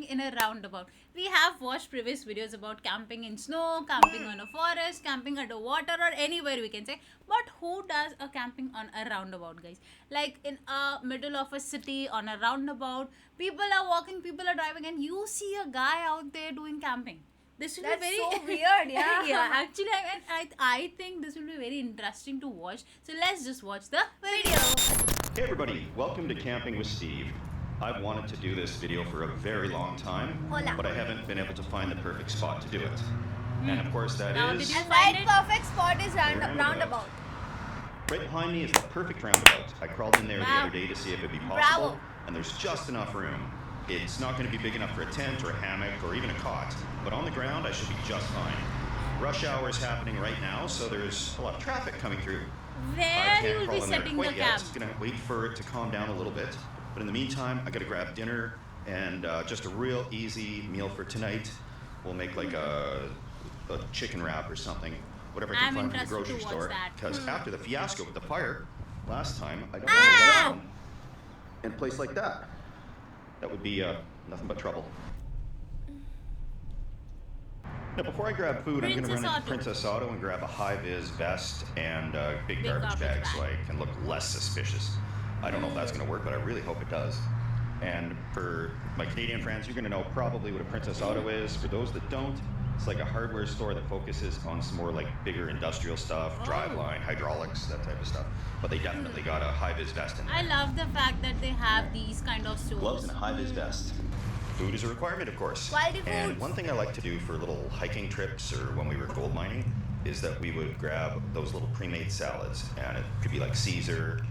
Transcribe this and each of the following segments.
in a roundabout. We have watched previous videos about camping in snow, camping on a forest, camping underwater, or anywhere we can say. But who does a camping on a roundabout, guys? Like in a middle of a city on a roundabout, people are walking, people are driving, and you see a guy out there doing camping. This will That's be very so weird, yeah. yeah. Actually, I think this will be very interesting to watch. So let's just watch the video. Hey everybody, welcome to Camping with Steve. I've wanted to do this video for a very long time, Hola. but I haven't been able to find the perfect spot to do it. And of course that Now, is... did you And find right it? perfect spot is Roundabout. roundabout. Right behind me is the perfect roundabout. I crawled in there the Wow. other day to see if it'd be possible, Bravo. and there's just enough room. It's not going to be big enough for a tent or a hammock or even a cot, but on the ground I should be just fine. Rush hour is happening right now, so there's a lot of traffic coming through. I Where can't you will crawl be in there setting the quite yet. camp? I'm gonna wait for it to calm down a little bit. But in the meantime, I gotta grab dinner and just a real easy meal for tonight. We'll make like a chicken wrap or something, whatever I can I'm find from the interested to grocery watch store. that. Because after the fiasco with the fire last time, I don't want to let down in a place like that. That would be nothing but trouble. Now, before I grab food, I'm going to run into Princess Auto and grab a high-vis vest and a big garbage bag so I can look less suspicious. I don't know if that's going to work, but I really hope it does. And for my Canadian friends, you're going to know probably what a Princess Auto is. For those that don't, it's like a hardware store that focuses on some more like bigger industrial stuff, driveline, hydraulics, that type of stuff. But they definitely got a high-vis vest in there. I love the fact that they have these kind of stores. Gloves and a high-vis vest. Food is a requirement, of course. Quality And foods. one thing I like to do for little hiking trips or when we were gold mining is that we would grab those little pre-made salads. And it could be like Caesar,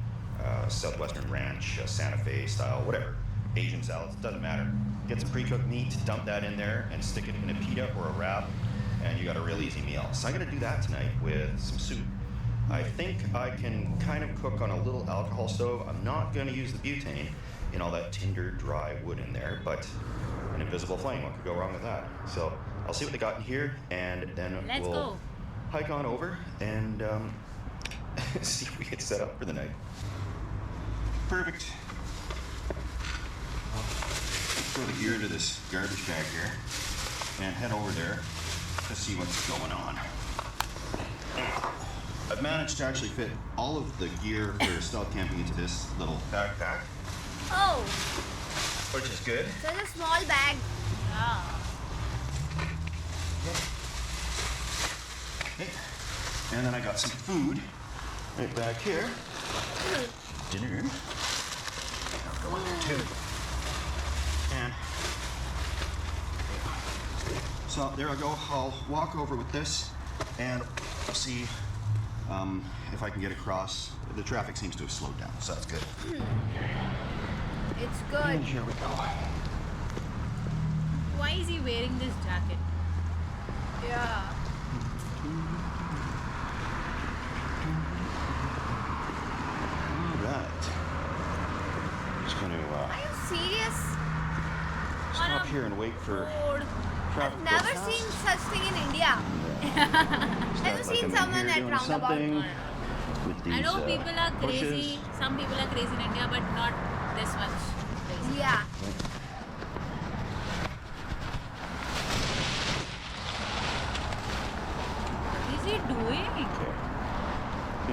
Southwestern Ranch, Santa Fe style, whatever. Asian salads, doesn't matter. Get some pre-cooked meat, dump that in there, and stick it in a pita or a wrap, and you got a real easy meal. So I'm gonna do that tonight with some soup. I think I can kind of cook on a little alcohol stove. I'm not gonna use the butane in all that tinder, dry wood in there, but an invisible flame, what could go wrong with that? So I'll see what they got in here, and then Let's we'll go. hike on over and see if we get set up for the night. Perfect. I'll throw the gear into this garbage bag here and head over there to see what's going on. I've managed to actually fit all of the gear for stealth camping into this little backpack, Oh, which is good. so it's a small bag. Yeah. Okay. And then I got some food right back here. Dinner. I'll go in there too. And so there I go. I'll walk over with this and I'll see if I can get across. The traffic seems to have slowed down, so that's good. It's And good. here we go. Why is he wearing this jacket? Yeah. All right. Just going to Are you serious? stop here and wait for Road. traffic. I've to never go past. seen such thing in India. Have you Like seen I'm in someone here at doing roundabout? something with I these, know people are crazy. bushes. Some people are crazy in India, but not this much crazy. Yeah. What is he doing?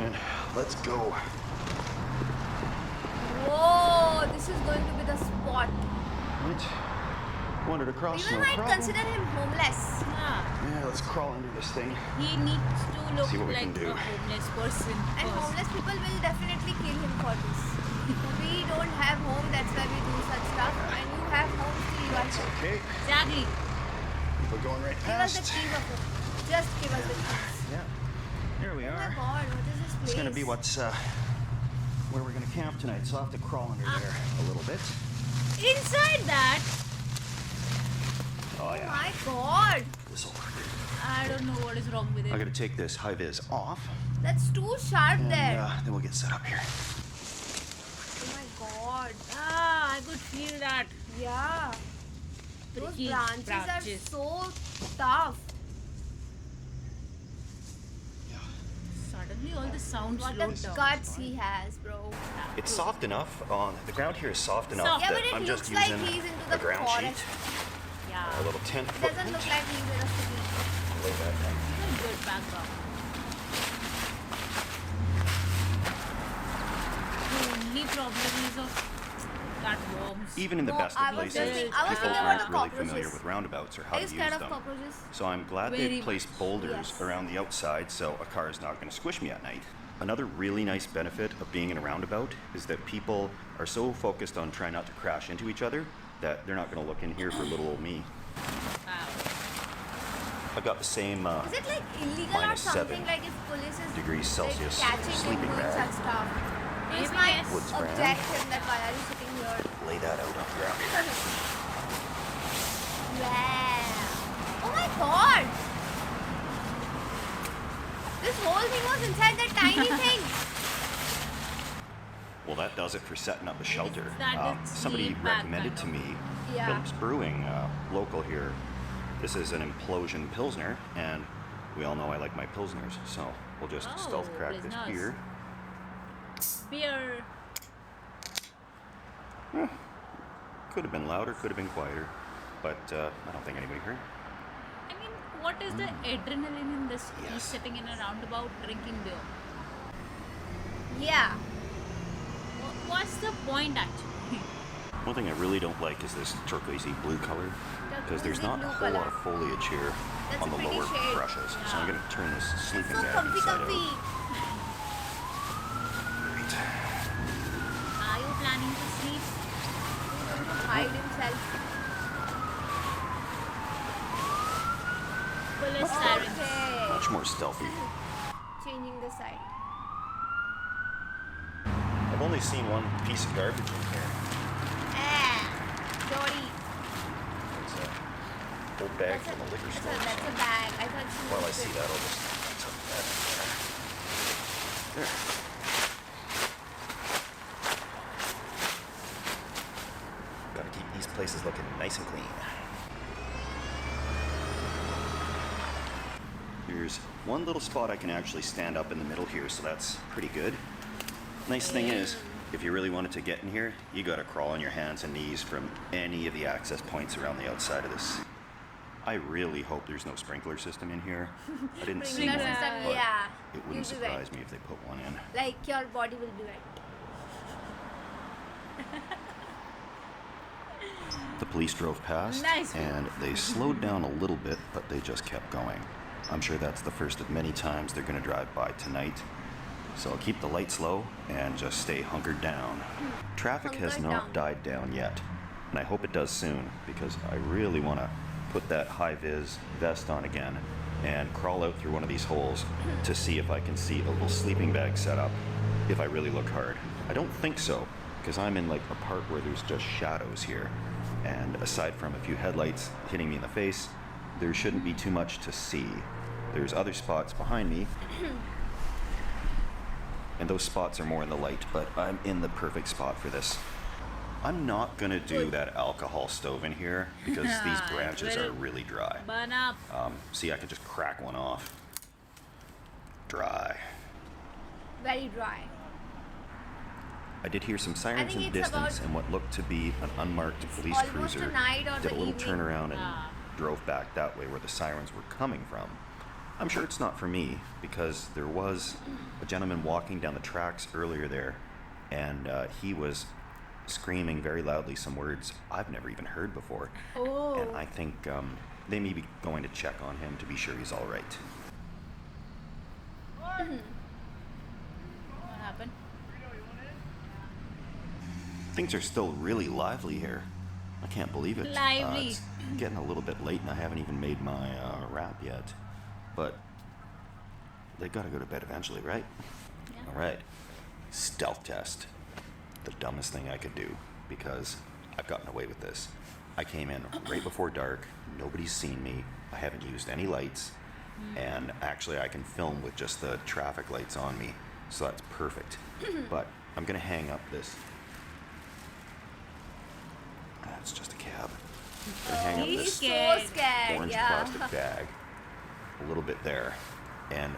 And let's go. Whoa, this is going to be the spot. Right. Wandered across, People no might problem. consider him homeless. Yeah. Yeah, let's crawl into this thing. He needs to look See what we like can do. a homeless person. And first. homeless people will definitely kill him for this. We don't have home, that's why we do such stuff. And you have home, still you are It's here. okay. Exactly. We're going right Give us the past. keys of it. Just give us the keys. Yeah. Here we Oh my are. god, what is this place? It's gonna be what's where we're gonna camp tonight. So I'll have to crawl under there a little bit. Inside that, Oh Oh yeah. my god. This will work. I don't know what is wrong with I it. gotta take this high vis off, That's too sharp and there. then we'll get set up here. Oh my god. Ah, I could feel that. Yeah. Those Pricky branches branches. are so tough. Suddenly all the sounds What slowed a down. guts he has, bro. It's soft enough on the ground here is soft enough Soft. Yeah, that but it I'm just looks like using he's into a the ground forest. sheet Yeah. A little tent It doesn't footprint. look like he's in a city. Lay that down. Good background. The only problem is of that worms. Even in the No, best I of was places, just think- I was people thinking about aren't the really familiar cockroaches. with roundabouts or how Are to you use scared of them. cockroaches? So I'm glad Very they've placed much. boulders Yes. around the outside so a car is not going to squish me at night. Another really nice benefit of being in a roundabout is that people are so focused on trying not to crash into each other that they're not going to look in here for little old me. Wow. I've got the same Is it like illegal or minus something 7 like if police is degrees Celsius like catching him sleeping doing bag. such stuff? Police Maybe might yes. Woods brand. object him that why are you sitting here? Lay that out on the ground here. Yeah. Oh my god! This whole thing was inside that tiny thing. Well, that does it for setting up the shelter. that is Somebody sleep bag recommended kind to of. me Yeah. Phillips Brewing, local here. This is an implosion pilsner, and we all know I like my pilsners, so we'll just Oh, stealth crack this Pilsners. beer. Beer. Could have been louder, could have been quieter, but I don't think anybody heard. I mean, what is the adrenaline in this? Yes. He's sitting in a roundabout drinking beer. Yeah. What's the point actually? One thing I really don't like is this turquoisey blue color, because there's Turquoisey not a blue whole lot color. of foliage here That's on a the pretty lower shade. brushes. So I'm going to turn this sleeping So bag comfy, inside comfy. out. Right. Are you planning to sleep? He's going to hide himself. Police sirens. Okay. Much more stealthy. Changing the side. I've only seen one piece of garbage in here. Jody. It's a whole bag from a liquor store. That's a bag. I thought she While I moved see it. that, I'll just tuck that in there. There. Gotta keep these places looking nice and clean. There's one little spot I can actually stand up in the middle here, so that's pretty good. Nice thing is, if you really wanted to get in here, you gotta crawl on your hands and knees from any of the access points around the outside of this. I really hope there's no sprinkler system in here. I didn't see Sprinkler one, system, but yeah. it wouldn't You'll be surprise wet. me if they put one in. Like your body will be wet. The police drove past, Nice. and they slowed down a little bit, but they just kept going. I'm sure that's the first of many times they're going to drive by tonight. So I'll keep the lights low and just stay hunkered down. Traffic has Hunkered not down. died down yet, and I hope it does soon, because I really want to put that high-vis vest on again and crawl out through one of these holes to see if I can see a little sleeping bag set up, if I really look hard. I don't think so, because I'm in like a part where there's just shadows here, and aside from a few headlights hitting me in the face, there shouldn't be too much to see. There's other spots behind me, and those spots are more in the light, but I'm in the perfect spot for this. I'm not gonna do that alcohol stove in here because these branches are really dry. Burn up. See, I could just crack one off. Dry. Very dry. I did hear some sirens in think the it's distance, about- and what looked to be an unmarked police almost cruiser a night or did a the little evening. turnaround and Ah. drove back that way where the sirens were coming from. I'm sure it's not for me, because there was a gentleman walking down the tracks earlier there, and he was screaming very loudly some words I've never even heard before. Oh. And I think they may be going to check on him to be sure he's all right. What happened? Things are still really lively here. I can't believe it. Lively. It's getting a little bit late and I haven't even made my wrap yet. But they gotta go to bed eventually, right? Yeah. All right. Stealth test. The dumbest thing I could do, because I've gotten away with this. I came in right before dark. Nobody's seen me. I haven't used any lights. And actually I can film with just the traffic lights on me. So that's perfect. But I'm gonna hang up this. That's just a cab. I'm gonna hang up He's this scared. So scared, orange yeah. plastic bag a little bit there. And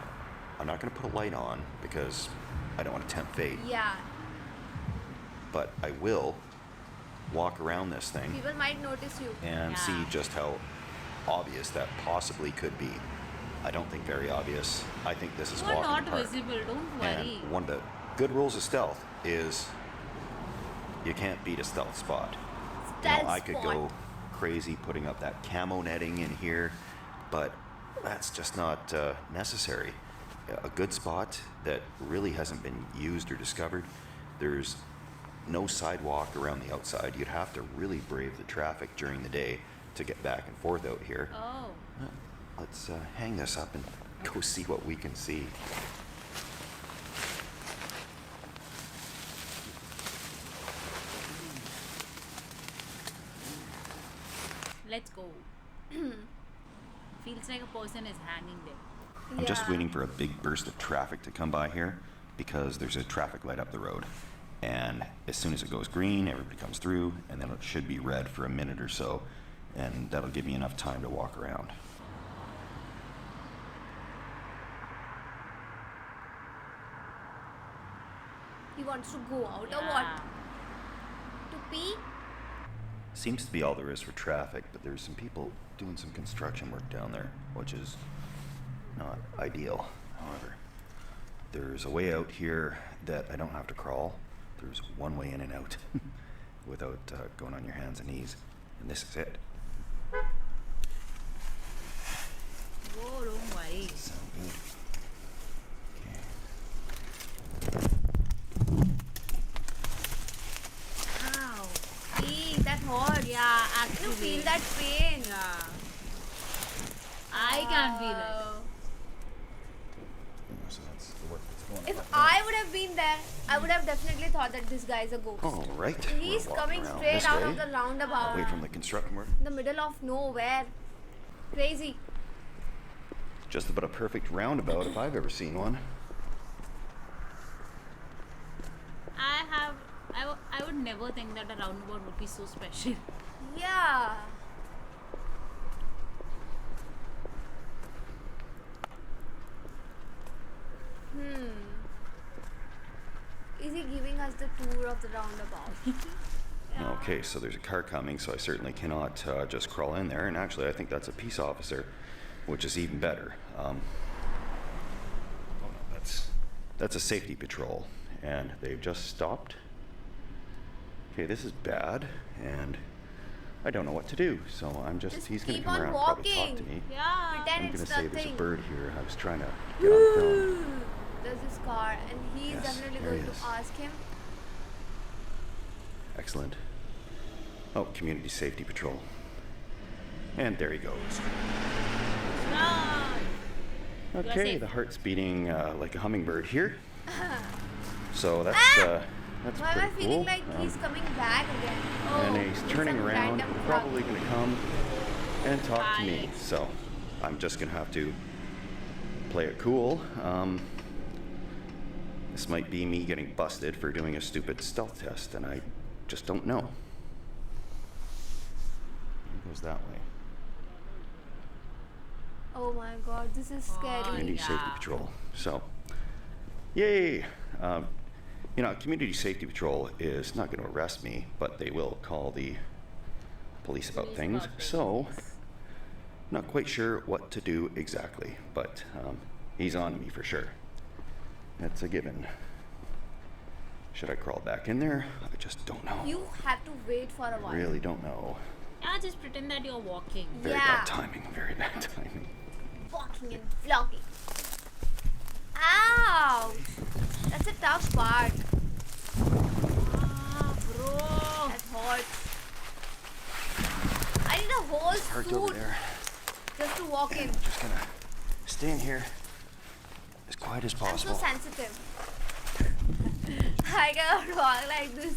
I'm not gonna put a light on because I don't want to tempt fate. Yeah. But I will walk around this thing People might notice you. and see Yeah. just how obvious that possibly could be. I don't think very obvious. I think this is You are walking not the park. visible, don't worry. And one of the good rules of stealth is you can't beat a stealth spot. Stealth I could spot. go crazy putting up that camo netting in here, but that's just not necessary. A good spot that really hasn't been used or discovered, there's no sidewalk around the outside. You'd have to really brave the traffic during the day to get back and forth out here. Oh. Let's hang this up and go see what we can see. Let's go. Feels like a person is hanging there. I'm just Yeah. waiting for a big burst of traffic to come by here because there's a traffic light up the road. And as soon as it goes green, everybody comes through, and then it should be red for a minute or so, and that'll give me enough time to walk around. He wants to go out or Yeah. what? To pee? Seems to be all there is for traffic, but there's some people doing some construction work down there, which is not ideal. However, there's a way out here that I don't have to crawl. There's one way in and out without going on your hands and knees, and this is it. Whoa, don't worry. Sound good. Ow. Eee, that hurts. Yeah, You actually. feel that pain. Yeah. I can feel it. Wow. So that's the work that's going on. If I would have been there, I would have definitely thought that this guy is a ghost. All right. He's we're walking coming around straight this out way, of the roundabout. away from the construction work. In the middle of nowhere. Crazy. Just about a perfect roundabout if I've ever seen one. I would never think that a roundabout would be so special. Yeah. Is he giving us the tour of the roundabout? Okay, so there's a car coming, so I certainly cannot just crawl in there. And actually, I think that's a peace officer, which is even better. Oh no, that's a safety patrol, and they've just stopped. Okay, this is bad, and I don't know what to do. So Just he's gonna keep come on around and probably talk walking. to me. Yeah. Pretend I'm gonna it's say there's a nothing. bird here. I was trying to get on film. There's this car, and he's Yes, definitely there he going is. to ask him. Excellent. Oh, community safety patrol. And there he goes. Run. You are Okay, safe. the heart's beating like a hummingbird here. So that's Why am I pretty feeling cool. like he's coming back again? And Oh, he's it's turning some around, random truck. probably going to come and talk to me. Nice. So I'm just going to have to play it cool. This might be me getting busted for doing a stupid stealth test, and I just don't know. It goes that way. Oh my god, this is scary. Community yeah. Safety Patrol. So, yay! Community Safety Patrol is not going to arrest me, but they will call the police about Police things. about So, not quite sure what to do exactly, but he's on me for sure. That's a given. Should I crawl back in there? I just don't know. You have to wait for a while. Really don't know. Yeah, just pretend that you're walking. Very Yeah. bad timing. Very bad timing. Walking and vlogging. Ouch! That's a tough part. Ah, bro. That hurts. I need a whole Hurt over suit there. just to walk in. I'm just gonna stay in here as quiet as I'm so possible. sensitive. I cannot walk like this.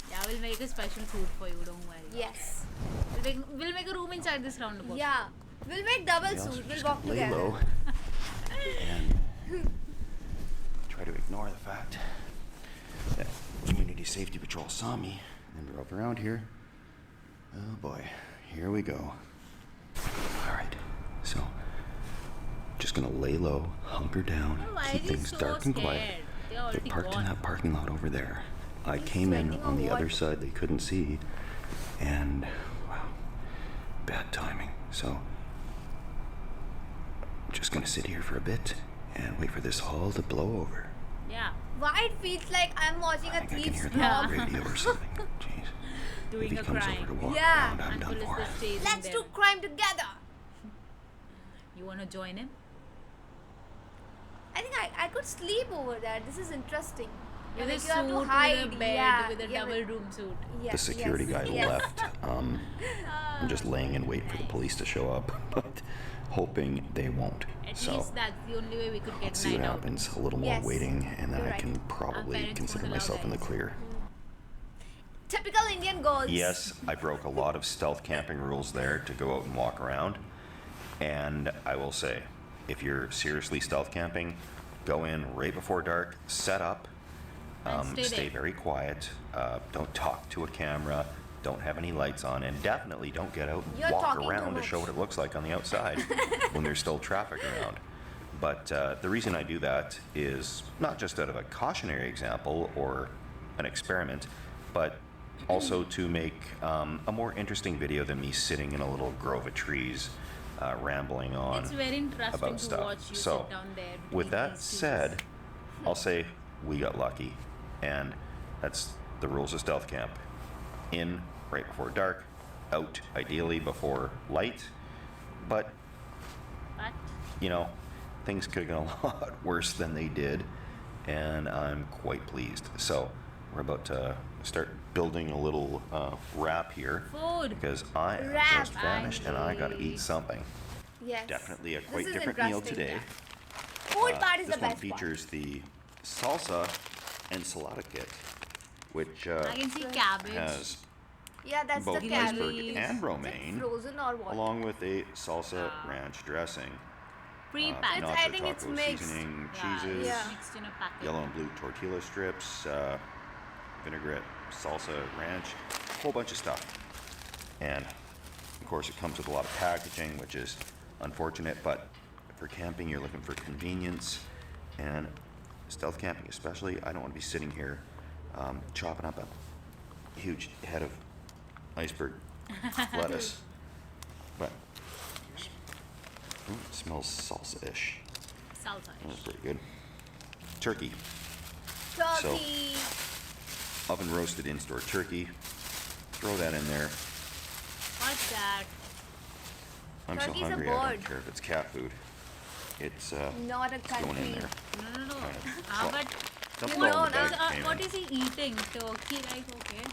Yeah, we'll make a special suit for you, don't worry. Yes. We'll make a room inside this roundabout. Yeah. We'll make double We also suit. We'll just walk lay together. low and try to ignore the fact that Community Safety Patrol saw me and drove around here. Oh boy, here we go. All right, so just gonna lay low, hunker down, Why keep are you things so dark and quiet. scared? They're They're already parked in gone. that parking lot over there. I He's came in sweating on or the other what? side, they couldn't see, and wow, bad timing. So I'm just gonna sit here for a bit and wait for this all to blow over. Yeah. Why it feels like I'm watching I a think I can thief's hear the Yeah. vlog. radio or something. Jeez. If Doing he a comes crime. over to walk Yeah. around, I'm And done police for. is chasing Let's them. do crime together. You wanna join him? I think I could sleep over there. This is interesting. With Like, a you suit, have to hide. with a bed, yeah, with a yeah, double room suit. yeah, The security yes, guy yes. left. I'm just laying in wait for the police to show up, but hoping they won't. At So least that's the only way we could get let's see what night out. happens. A little more Yes, waiting, and then you're I right. can Our probably parents consider won't allow myself in the that. clear. Typical Indian girls. Yes, I broke a lot of stealth camping rules there to go out and walk around. And I will say, if you're seriously stealth camping, go in right before dark, set up, And stay stay there. very quiet, don't talk to a camera, don't have any lights on, and definitely don't get out and You're walk talking too around to much. show what it looks like on the outside when there's still traffic around. But the reason I do that is not just out of a cautionary example or an experiment, but also to make a more interesting video than me sitting in a little grove of trees rambling on It's very interesting about to stuff. watch you So, sit down there. with between that these trees. said, I'll say we got lucky, and that's the rules of stealth camp. In right before dark, out ideally before light, but But you know, things could have gone a lot worse than they did, and I'm quite pleased. So we're about to start building a little wrap here food. because I am Wrap, just famished and I gotta Angie. eat something. Yes. Definitely a This quite is different meal interesting, today. yeah. Food part is This the one best part. features the salsa enchilada kit, which I can see cabbage. has Yeah, that's both the cabbage. iceberg cabbage. and Is it romaine, frozen or what? along with a salsa ranch dressing, Pre-packed. It's- nacho I think it's taco mixed. seasoning, Yeah, cheeses, it's Yeah. mixed in a packet. yellow and blue tortilla strips, vinaigrette, salsa ranch, a whole bunch of stuff. And of course it comes with a lot of packaging, which is unfortunate, but for camping you're looking for convenience, and stealth camping especially, I don't want to be sitting here chopping up a huge head of iceberg lettuce. But ooh, it smells salsa-ish. Salsa. That's pretty good. Turkey. Turkey. Oven roasted in-store turkey. Throw that in there. What's that? I'm Turkey's so a hungry I bird. don't care if it's cat food. It's Not a it's going in country. there. No. Alright, Ah, so, but dump You it all know, in the bag that's, it came what in. is he eating? Turkey, like, okay.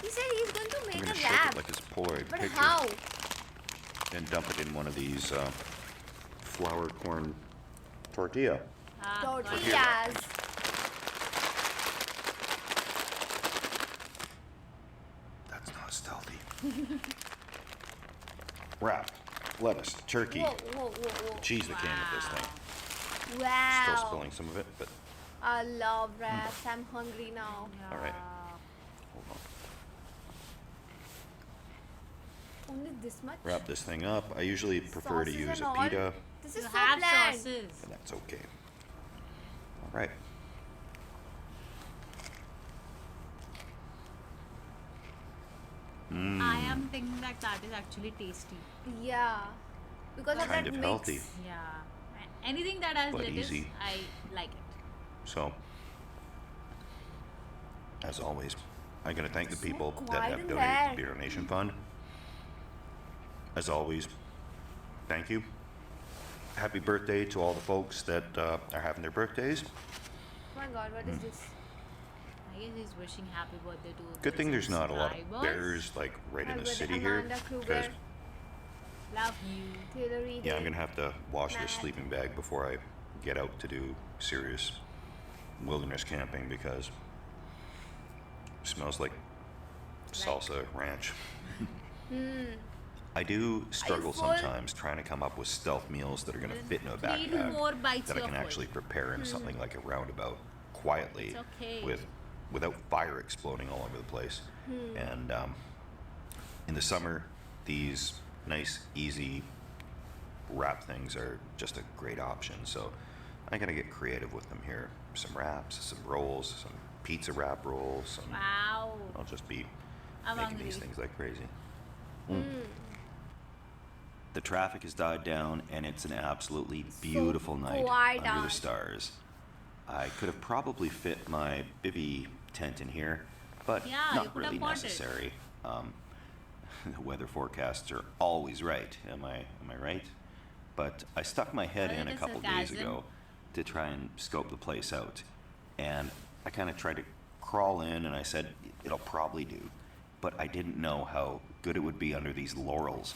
He said he's going to I'm make gonna a shake wrap. it like this Polaroid But picture how? and dump it in one of these flour corn tortilla. Ah, got it. Tortillas. That's not stealthy. Wrap, lettuce, turkey, Whoa. cheese that came with this thing. Wow. Still spilling some of it, but I love wraps. I'm hungry now. all right. Hold on. Only this much? Wrap this thing up. I usually prefer to Sauces use and a all? pita, This You is so have bland. sauces. and that's okay. All right. I am thinking that that is actually tasty. Yeah. Because of Kind that of mix. healthy. Yeah. Anything that has But lettuce, easy. I like it. So, as always, I'm going to thank the So people that quiet have in donated there. to the Beer Donation Fund. As always, thank you. Happy birthday to all the folks that are having their birthdays. Oh my god, what is this? I guess he's wishing happy birthday to Good thing there's his not a lot of subscribers. bears like right in I'm the with city here. Amanda Because Kruger. Love you. Taylor Reid. yeah, I'm gonna have to wash Mad. this sleeping bag before I get out to do serious wilderness camping because it smells like salsa ranch. I do struggle full? sometimes trying to come up with stealth meals that are gonna fit in a 3 to 4 backpack bites that I you're can full. actually prepare in something like a roundabout quietly It's okay. without fire exploding all over the place. And in the summer, these nice, easy wrap things are just a great option. So I'm gonna get creative with them here. Some wraps, some rolls, some pizza wrap rolls. And Wow. I'll just be I'm making hungry. these things like crazy. The traffic has died down, and it's an absolutely beautiful night quiet under the out. stars. I could have probably fit my bivy tent in here, but Yeah, you not could have really bought it. necessary. The weather forecasts are always right. Am I right? But I stuck my head Well, in it a is couple days sarcasm. ago to try and scope the place out, and I kind of tried to crawl in, and I said it'll probably do, but I didn't know how good it would be under these laurels.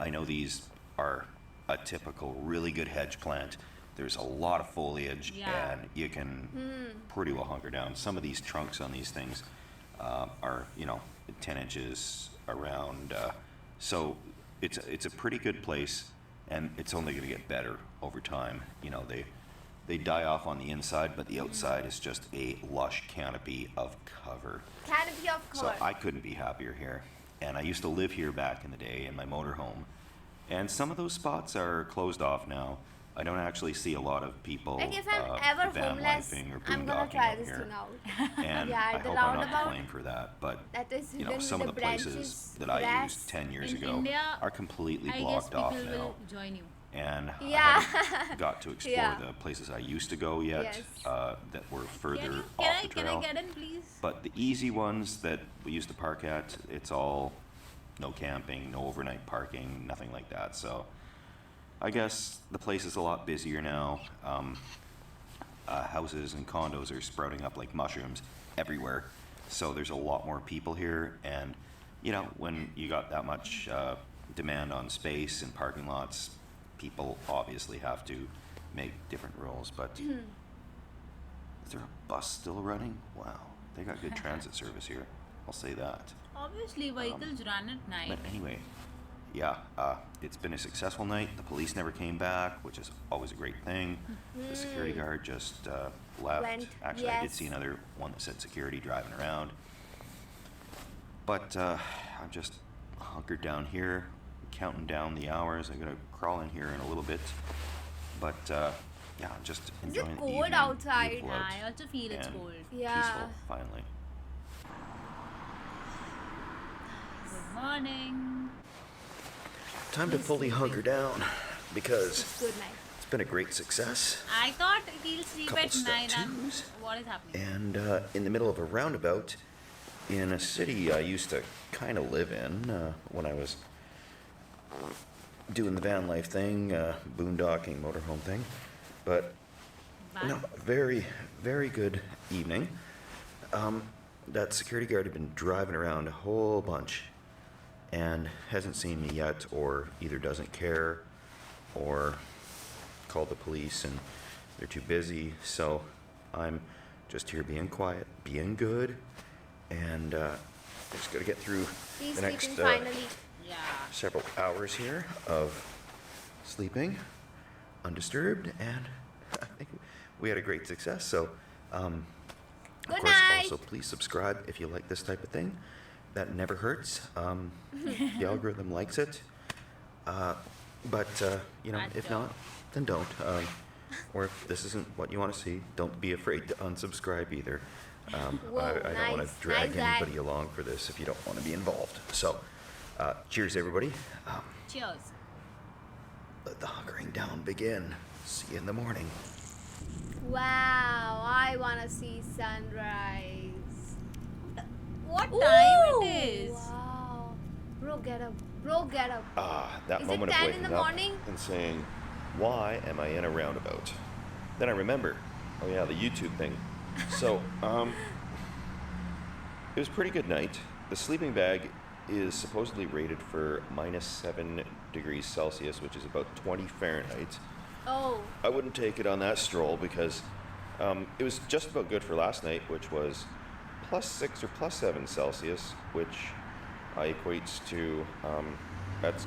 I know these are a typical really good hedge plant. There's a lot of foliage, Yeah. and you can pretty well hunker down. Some of these trunks on these things are 10 inches around, so it's a pretty good place, and it's only going to get better over time. They die off on the inside, but the outside is just a lush canopy of cover. Canopy of So cover. I couldn't be happier here. And I used to live here back in the day in my motorhome. And some of those spots are closed off now. I don't actually see a lot of people Like if I'm ever van homeless, lifing or I'm gonna boondocking try out this here. tune out. And Yeah, I the hope I'm not roundabout to blame for that. But that is hidden some with of the the places branches, that I grass. used 10 years In ago India, are completely I guess blocked off people now. will join you. And Yeah. I haven't got to explore Yeah. the places I used to go yet Yes. that were further Can off the can trail. I get in, please? But the easy ones that we used to park at, it's all no camping, no overnight parking, nothing like that. So I guess the place is a lot busier now. Houses and condos are sprouting up like mushrooms everywhere. So there's a lot more people here. And, when you got that much demand on space and parking lots, people obviously have to make different rules. But is there a bus still running? Wow, they got good transit service here. I'll say that. Obviously, vehicles run at night. But anyway, yeah, it's been a successful night. The police never came back, which is always a great thing. The security guard just left. Went, Actually, I did yes. see another one that said security driving around. But I'm just hunkered down here, counting down the hours. I'm gonna crawl in here in a little bit. But yeah, I'm just enjoying the cold evening. outside? Beautiful Yeah, out, I also feel it's and cold. Yeah. peaceful, finally. Good morning. Time to fully hunker down because Good night. it's been a great success. I thought he'll sleep Couple at night. step And twos. what is happening? And in the middle of a roundabout in a city I used to kind of live in when I was doing the van life thing, boondocking, motorhome thing. But Bye. very, very good evening. That security guard had been driving around a whole bunch and hasn't seen me yet, or either doesn't care, or called the police and they're too busy. So I'm just here being quiet, being good, and just got to get through He's the next sleeping finally. Yeah. several hours here of sleeping undisturbed, and I think we had a great success. So, of Good course, night. also please subscribe if you like this type of thing. That never hurts. The algorithm likes it. But if not, then don't. Or if this isn't what you want to see, don't be afraid to unsubscribe either. Whoa, I don't want nice, to drag nice guy. anybody along for this if you don't want to be involved. So, cheers, everybody. Cheers. Let the hunkering down begin. See you in the morning. Wow, I wanna see sunrise. What Ooh, time it is? Wow. Bro, get up. Bro, get up. That Is it moment of 10 in waking the up morning? and saying, why am I in a roundabout? Then I remember, oh yeah, the YouTube thing. So, it was a pretty good night. The sleeping bag is supposedly rated for -7 degrees Celsius, which is about 20 Fahrenheit. Oh, I wouldn't take it on that stroll because it was just about good for last night, which was +6 or +7 Celsius, which equates to, that's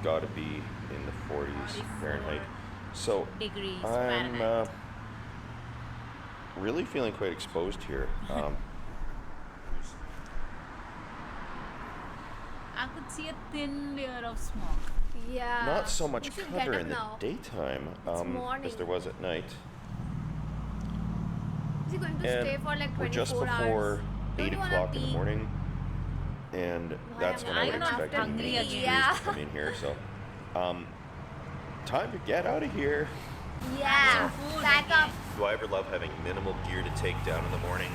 got to be in the 40s Fahrenheit. So Degrees I'm Fahrenheit. really feeling quite exposed here. I could see a thin layer of smoke. yeah. Not so much You should cover get up in the now. daytime It's morning. as there was at night. Is he going to And stay for like we're just 24 before hours? Don't 8 you wanna o'clock in the pee? morning, and that's when I would I'm not expect any hungry maintenance again. crews Yeah. to come in here. So, time to get out of here. Yeah. Some food Back again. up. Do I ever love having minimal gear to take down in the morning?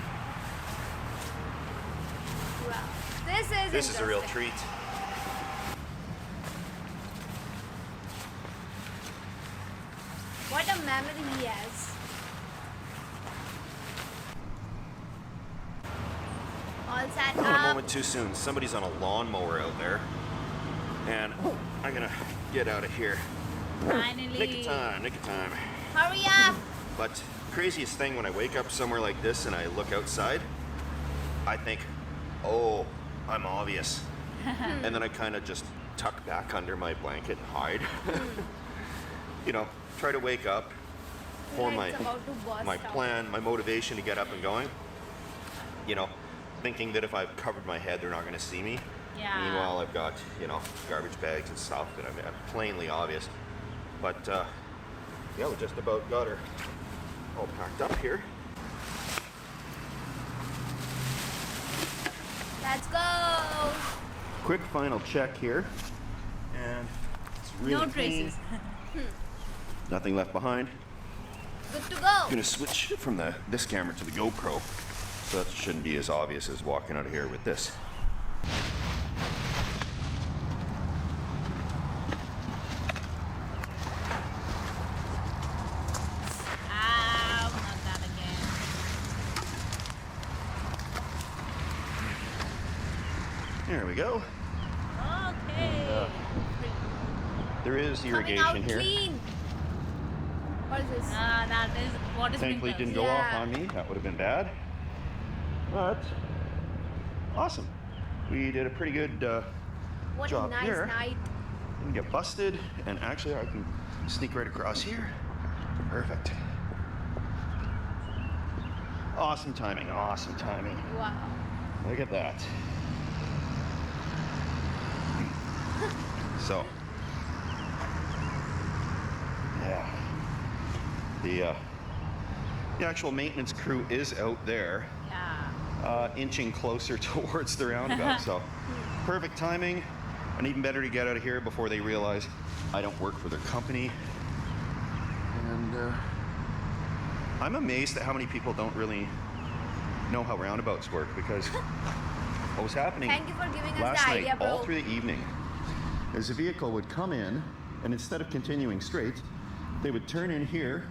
Wow. This This is a real interesting. treat. What a memory he has. All set Not a up. moment too soon. Somebody's on a lawnmower out there, and I'm gonna get out of here. Finally. Nick of time, nick of time. Hurry up. But craziest thing when I wake up somewhere like this and I look outside, I think, oh, I'm obvious. And then I kind of just tuck back under my blanket and hide. You know, try to wake up, form It's about to burst my out. plan, my motivation to get up and going. You know, thinking that if I've covered my head, they're not going to see me. Yeah. Meanwhile, I've got, you know, garbage bags and stuff that I'm plainly obvious. But, yeah, we just about got her all packed up here. Let's go. Quick final check here. And it's really No clean. traces. Nothing left behind. Good to go. I'm gonna switch from this camera to the GoPro, so that shouldn't be as obvious as walking out of here with this. Ow, not that again. There we go. Okay. There is Coming out irrigation here. clean. What is this? That is water Thankfully, it sprinklers. didn't go off Yeah. on me. That would have been bad. But awesome. We did a pretty good What job a nice here. night. Didn't get busted, and actually, I can sneak right across here. Perfect. Awesome timing. Awesome timing. Wow. Look at that. So, yeah, the actual maintenance crew is out there, Yeah. inching closer towards the roundabout. So, perfect timing, and even better to get out of here before they realize I don't work for their company. And I'm amazed at how many people don't really know how roundabouts work, because what was happening Thank you for giving us last the night, idea, bro. all through the evening, is a vehicle would come in, and instead of continuing straight, they would turn in here,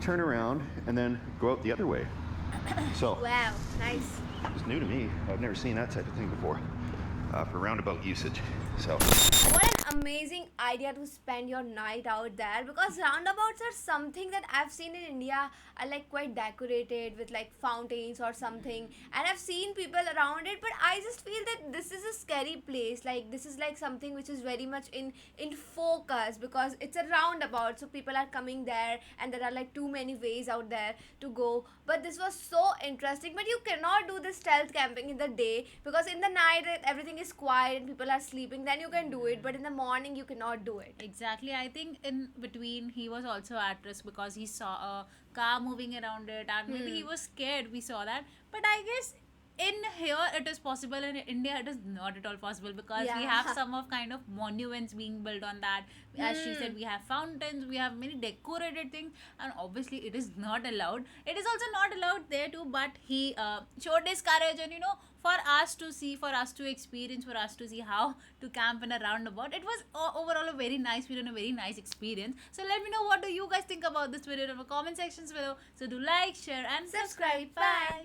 turn around, and then go out the other way. So Wow, nice. it was new to me. I've never seen that type of thing before for roundabout usage. So What an amazing idea to spend your night out there, because roundabouts are something that I've seen in India are like quite decorated with like fountains or something, and I've seen people around it, but I just feel that this is a scary place. Like this is like something which is very much in focus, because it's a roundabout, so people are coming there and there are like too many ways out there to go. But this was so interesting. But you cannot do this stealth camping in the day, because in the night everything is quiet and people are sleeping, then you can do it, but in the morning you cannot do it. Exactly. I think in between he was also at risk because he saw a car moving around it, and maybe he was scared. We saw that. But I guess in here it is possible. In India it is not at all possible, because we have Yeah. some of kind of monuments being built on that. As she said, we have fountains, we have many decorated things, and obviously it is not allowed. It is also not allowed there too, but he showed his courage, and for us to see, for us to experience, for us to see how to camp in a roundabout. It was overall a very nice video and a very nice experience. So let me know, what do you guys think about this video in the comment sections below. So do like, share, and Subscribe. Bye.